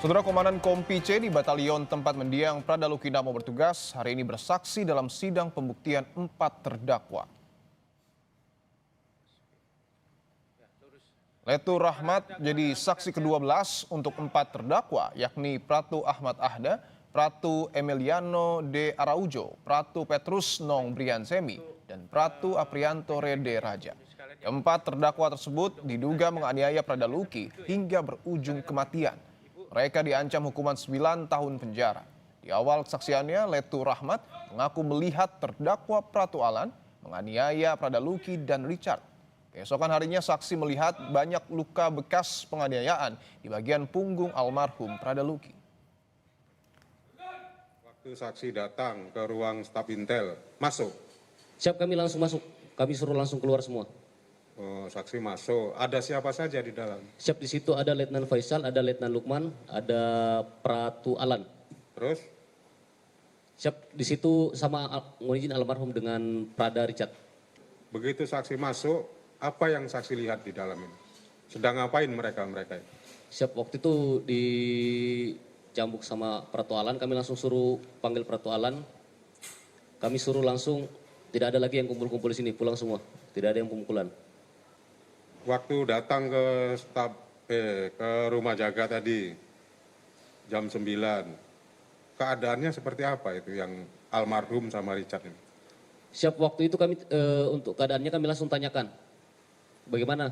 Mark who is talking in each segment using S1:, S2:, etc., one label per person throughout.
S1: Saudara Komandan Kompi C di Batalion tempat mendiang Pradaluki Namo bertugas hari ini bersaksi dalam sidang pembuktian 4 terdakwa. Letu Rahmat jadi saksi ke-12 untuk 4 terdakwa, yakni Pratu Ahmad Ahda, Pratu Emiliano de Araujo, Pratu Petrus Nong Brian Semi, dan Pratu Aprianto Rede Raja. Keempat terdakwa tersebut diduga menganiaya Pradaluki hingga berujung kematian. Mereka diancam hukuman 9 tahun penjara. Di awal kesaksiannya, Letu Rahmat mengaku melihat terdakwa Pratu Alan menganiaya Pradaluki dan Richard. Keesokan harinya saksi melihat banyak luka bekas penganiayaan di bagian punggung almarhum Pradaluki.
S2: Waktu saksi datang ke ruang staf Intel, masuk.
S3: Siap, kami langsung masuk. Kami suruh langsung keluar semua.
S2: Oh, saksi masuk. Ada siapa saja di dalam?
S3: Siap, di situ ada Letnan Faisal, ada Letnan Lukman, ada Pratu Alan.
S2: Terus?
S3: Siap, di situ sama izin almarhum dengan Prada Richard.
S2: Begitu saksi masuk, apa yang saksi lihat di dalam ini? Sedang ngapain mereka?
S3: Siap, waktu itu dicambuk sama Pratu Alan, kami langsung suruh panggil Pratu Alan. Kami suruh langsung, tidak ada lagi yang kumpul-kumpul di sini, pulang semua. Tidak ada yang kumpulan.
S2: Waktu datang ke ke rumah jaga tadi, jam 9, keadaannya seperti apa itu yang almarhum sama Richard ini?
S3: Siap, waktu itu kami untuk keadaannya kami langsung tanyakan. Bagaimana?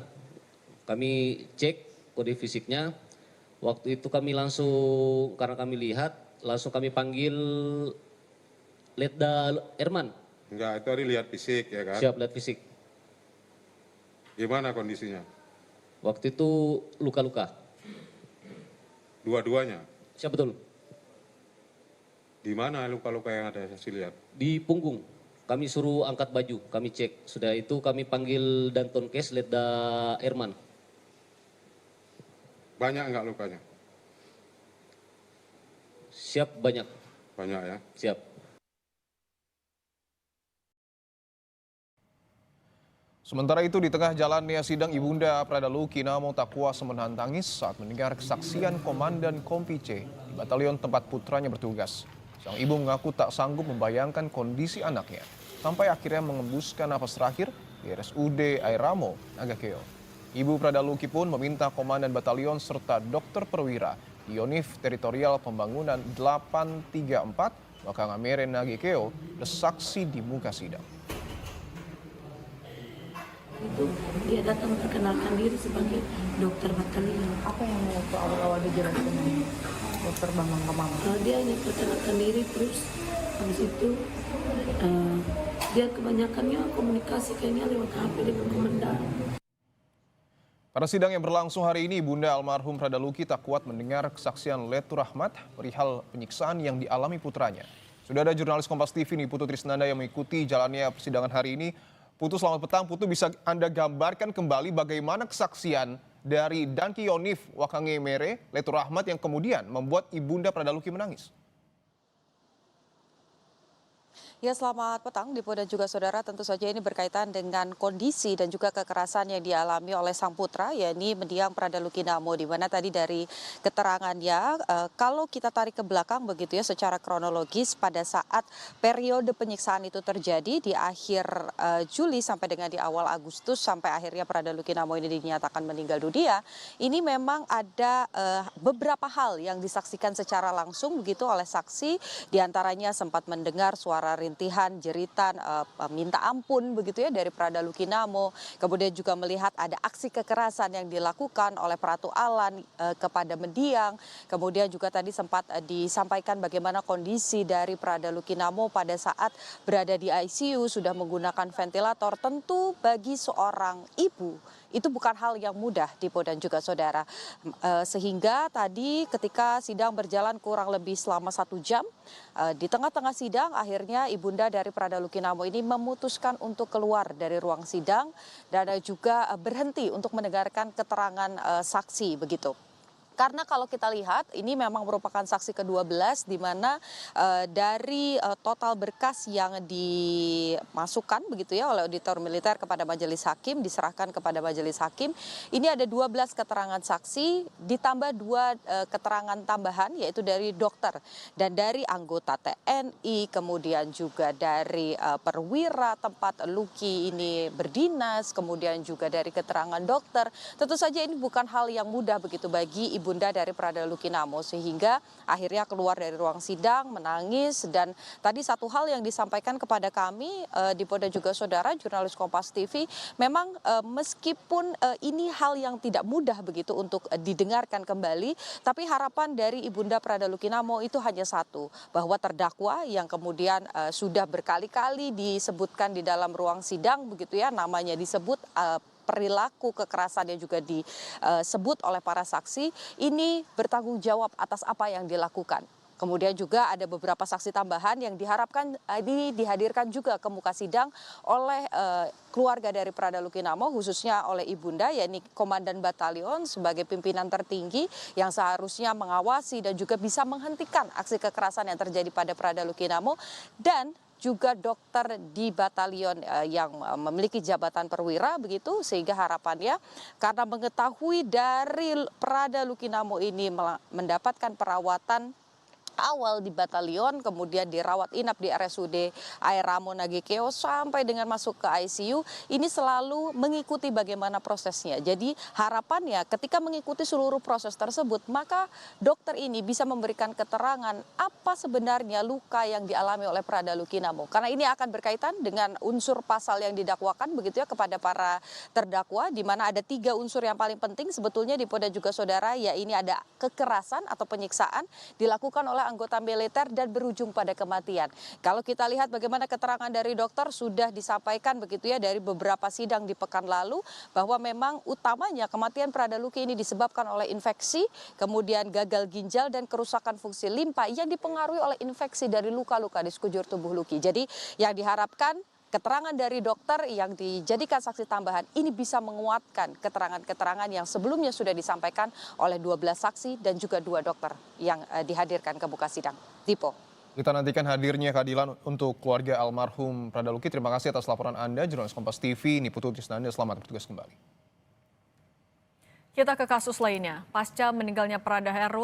S3: Kami cek kode fisiknya. Waktu itu kami langsung, karena kami lihat, langsung kami panggil Letda Erman.
S2: Enggak, itu tadi lihat fisik ya kan?
S3: Siap, lihat fisik.
S2: Gimana kondisinya?
S3: Waktu itu luka-luka.
S2: Dua-duanya?
S3: Siap, betul.
S2: Di mana luka-luka yang ada saksi lihat?
S3: Di punggung. Kami suruh angkat baju, kami cek. Sudah itu kami panggil Danton Kes, Letda Erman.
S2: Banyak enggak lukanya?
S3: Siap, banyak.
S2: Banyak ya?
S3: Siap.
S1: Sementara itu di tengah jalannya sidang Ibunda Pradaluki Namo tak kuasa menahan tangis saat mendengar kesaksian Komandan Kompi C di Batalion tempat putranya bertugas. Sang ibu mengaku tak sanggup membayangkan kondisi anaknya sampai akhirnya mengembuskan napas terakhir di RSUD Airamo, Nagakeo. Ibu Pradaluki pun meminta Komandan Batalion serta Dokter Perwira di Yonif Teritorial Pembangunan 834 Wakangamere Nagakeo bersaksi di muka sidang.
S4: Itu dia datang memperkenalkan diri sebagai dokter batalion.
S5: Apa yang waktu awal-awal dijelaskan dokter Bambang ke mama?
S4: Dia hanya perkenalkan diri terus habis itu dia kebanyakannya komunikasi kayaknya lewat HP dengan komandan.
S1: Pada sidang yang berlangsung hari ini, Bunda almarhum Pradaluki tak kuat mendengar kesaksian Letu Rahmat perihal penyiksaan yang dialami putranya. Sudah ada jurnalis Kompas TV nih, Putu Trisnanda yang mengikuti jalannya persidangan hari ini. Putu, selamat petang. Putu, bisa Anda gambarkan kembali bagaimana kesaksian dari Danki Yonif Wakangemere, Letu Rahmat yang kemudian membuat Ibunda Pradaluki menangis?
S6: Ya, selamat petang Dipo dan juga saudara. Tentu saja ini berkaitan dengan kondisi dan juga kekerasan yang dialami oleh sang putra, yakni mendiang Pradaluki Namo, di mana tadi dari keterangannya, kalau kita tarik ke belakang begitu ya secara kronologis, pada saat periode penyiksaan itu terjadi di akhir Juli sampai dengan di awal Agustus, sampai akhirnya Pradaluki Namo ini dinyatakan meninggal dunia, ini memang ada beberapa hal yang disaksikan secara langsung begitu oleh saksi, diantaranya sempat mendengar suara rintihan, jeritan, minta ampun begitu ya dari Pradaluki Namo. Kemudian juga melihat ada aksi kekerasan yang dilakukan oleh Pratu Alan kepada mendiang. Kemudian juga tadi sempat disampaikan bagaimana kondisi dari Pradaluki Namo pada saat berada di ICU sudah menggunakan ventilator. Tentu bagi seorang ibu itu bukan hal yang mudah, Dipo dan juga saudara. Sehingga tadi ketika sidang berjalan kurang lebih selama 1 jam, di tengah-tengah sidang akhirnya Ibunda dari Pradaluki Namo ini memutuskan untuk keluar dari ruang sidang dan juga berhenti untuk mendengarkan keterangan saksi begitu. Karena kalau kita lihat ini memang merupakan saksi ke-12 di mana dari total berkas yang dimasukkan begitu ya oleh auditor militer kepada majelis hakim, diserahkan kepada majelis hakim, ini ada 12 keterangan saksi ditambah 2 keterangan tambahan yaitu dari dokter dan dari anggota TNI, kemudian juga dari perwira tempat Luki ini berdinas, kemudian juga dari keterangan dokter. Tentu saja ini bukan hal yang mudah begitu bagi ibunda dari Prada Luki Namo, sehingga akhirnya keluar dari ruang sidang menangis. Dan tadi satu hal yang disampaikan kepada kami di Polda juga Saudara, jurnalis Kompas TV, memang meskipun ini hal yang tidak mudah begitu untuk didengarkan kembali, tapi harapan dari ibunda Prada Luki Namo itu hanya satu, bahwa terdakwa yang kemudian sudah berkali-kali disebutkan di dalam ruang sidang begitu ya, namanya disebut, perilaku kekerasan yang juga disebut oleh para saksi, ini bertanggung jawab atas apa yang dilakukan. Kemudian juga ada beberapa saksi tambahan yang diharapkan dihadirkan juga ke muka sidang oleh keluarga dari Prada Luki Namo, khususnya oleh ibunda, yakni Komandan Batalion sebagai pimpinan tertinggi yang seharusnya mengawasi dan juga bisa menghentikan aksi kekerasan yang terjadi pada Prada Luki Namo, dan juga dokter di batalion yang memiliki jabatan perwira begitu, sehingga harapannya karena mengetahui dari Prada Luki Namo ini mendapatkan perawatan awal di batalion, kemudian dirawat inap di RSUD Air Ramo Nagekeo sampai dengan masuk ke ICU, ini selalu mengikuti bagaimana prosesnya. Jadi harapannya ketika mengikuti seluruh proses tersebut, maka dokter ini bisa memberikan keterangan apa sebenarnya luka yang dialami oleh Prada Luki Namo. Karena ini akan berkaitan dengan unsur pasal yang didakwakan begitu ya kepada para terdakwa, di mana ada 3 unsur yang paling penting sebetulnya di Polda juga Saudara, ya ini ada kekerasan atau penyiksaan dilakukan oleh anggota militer dan berujung pada kematian. Kalau kita lihat bagaimana keterangan dari dokter sudah disampaikan begitu ya dari beberapa sidang di pekan lalu, bahwa memang utamanya kematian Prada Luki ini disebabkan oleh infeksi, kemudian gagal ginjal dan kerusakan fungsi limpa yang dipengaruhi oleh infeksi dari luka-luka di sekujur tubuh Luki. Jadi yang diharapkan keterangan dari dokter yang dijadikan saksi tambahan ini bisa menguatkan keterangan-keterangan yang sebelumnya sudah disampaikan oleh 12 saksi dan juga 2 dokter yang dihadirkan ke muka sidang. Dipo.
S1: Kita nantikan hadirnya keadilan untuk keluarga almarhum Prada Luki. Terima kasih atas laporan Anda, jurnalis Kompas TV, Niputu Tisnanda. Selamat bertugas kembali.
S5: Kita ke kasus lainnya. Pasca meninggalnya Prada Heru